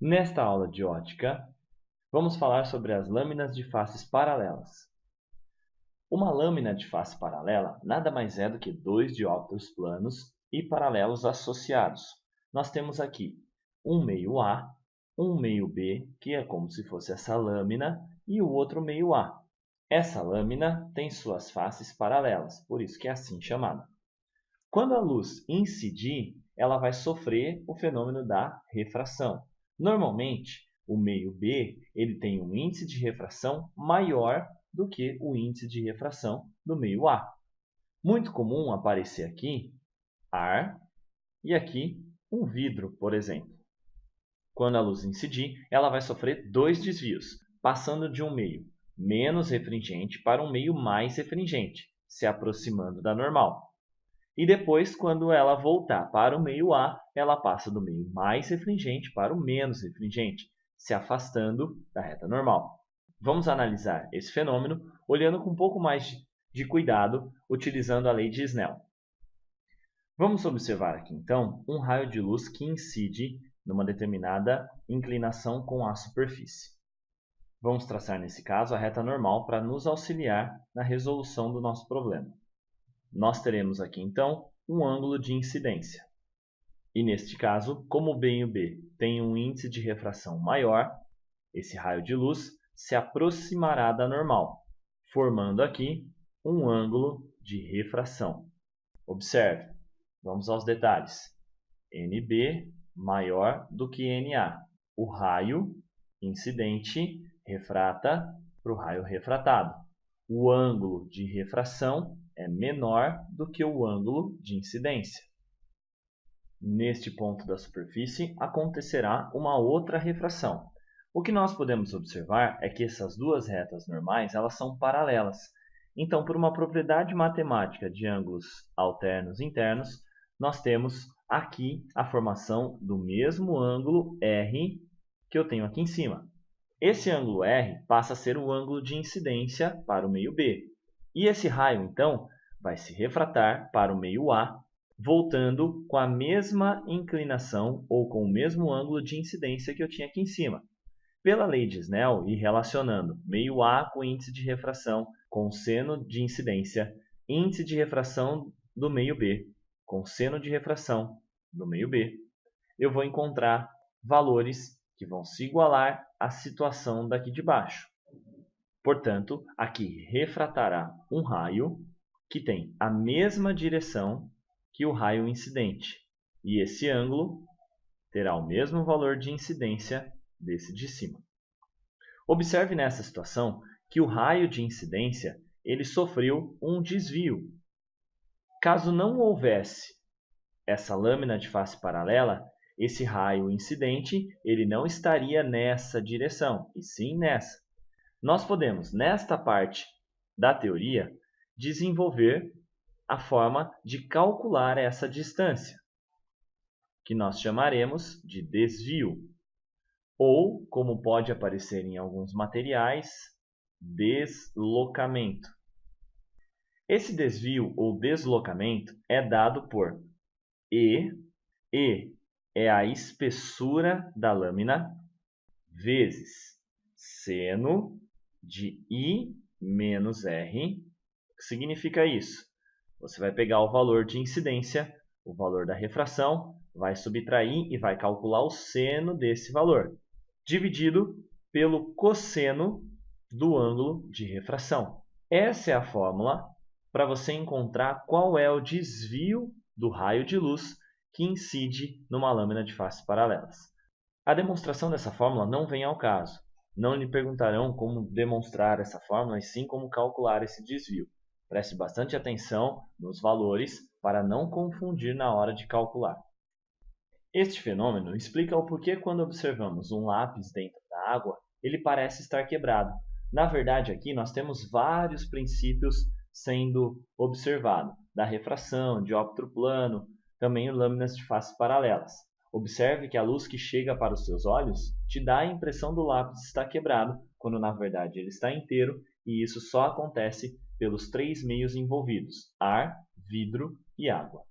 Nesta aula de ótica, vamos falar sobre as lâminas de faces paralelas. Uma lâmina de face paralela nada mais é do que dois dióptros planos e paralelos associados. Nós temos aqui um meio A, um meio B, que é como se fosse essa lâmina, e o outro meio A. Essa lâmina tem suas faces paralelas, por isso que é assim chamada. Quando a luz incidir, ela vai sofrer o fenômeno da refração. Normalmente, o meio B ele tem um índice de refração maior do que o índice de refração do meio A. Muito comum aparecer aqui ar e aqui um vidro, por exemplo. Quando a luz incidir, ela vai sofrer dois desvios, passando de um meio menos refringente para um meio mais refringente, se aproximando da normal. E depois, quando ela voltar para o meio A, ela passa do meio mais refringente para o menos refringente, se afastando da reta normal. Vamos analisar esse fenômeno olhando com um pouco mais de cuidado, utilizando a lei de Snell. Vamos observar aqui, então, um raio de luz que incide numa determinada inclinação com a superfície. Vamos traçar, nesse caso, a reta normal para nos auxiliar na resolução do nosso problema. Nós teremos aqui, então, um ângulo de incidência. E, neste caso, como o B e o B têm um índice de refração maior, esse raio de luz se aproximará da normal, formando aqui um ângulo de refração. Observe, vamos aos detalhes. NB maior do que NA. O raio incidente refrata para o raio refratado. O ângulo de refração é menor do que o ângulo de incidência. Neste ponto da superfície acontecerá uma outra refração. O que nós podemos observar é que essas duas retas normais elas são paralelas. Então, por uma propriedade matemática de ângulos alternos internos, nós temos aqui a formação do mesmo ângulo R que eu tenho aqui em cima. Esse ângulo R passa a ser o ângulo de incidência para o meio B. E esse raio, então, vai se refratar para o meio A, voltando com a mesma inclinação ou com o mesmo ângulo de incidência que eu tinha aqui em cima. Pela lei de Snell e relacionando meio A com índice de refração com seno de incidência, índice de refração do meio B com seno de refração do meio B, eu vou encontrar valores que vão se igualar à situação daqui de baixo. Portanto, aqui refratará um raio que tem a mesma direção que o raio incidente. E esse ângulo terá o mesmo valor de incidência desse de cima. Observe nessa situação que o raio de incidência ele sofreu um desvio. Caso não houvesse essa lâmina de face paralela, esse raio incidente ele não estaria nessa direção, e sim nessa. Nós podemos, nesta parte da teoria, desenvolver a forma de calcular essa distância, que nós chamaremos de desvio, ou, como pode aparecer em alguns materiais, deslocamento. Esse desvio ou deslocamento é dado por E é a espessura da lâmina, vezes seno de I menos R. O que significa isso? Você vai pegar o valor de incidência, o valor da refração, vai subtrair e vai calcular o seno desse valor, dividido pelo cosseno do ângulo de refração. Essa é a fórmula para você encontrar qual é o desvio do raio de luz que incide numa lâmina de faces paralelas. A demonstração dessa fórmula não vem ao caso. Não lhe perguntarão como demonstrar essa fórmula, e sim como calcular esse desvio. Preste bastante atenção nos valores para não confundir na hora de calcular. Este fenômeno explica o porquê quando observamos um lápis dentro da água, ele parece estar quebrado. Na verdade, aqui nós temos vários princípios sendo observados, da refração, dióptro plano, também lâminas de faces paralelas. Observe que a luz que chega para os seus olhos te dá a impressão do lápis estar quebrado, quando na verdade ele está inteiro, e isso só acontece pelos três meios envolvidos: ar, vidro e água.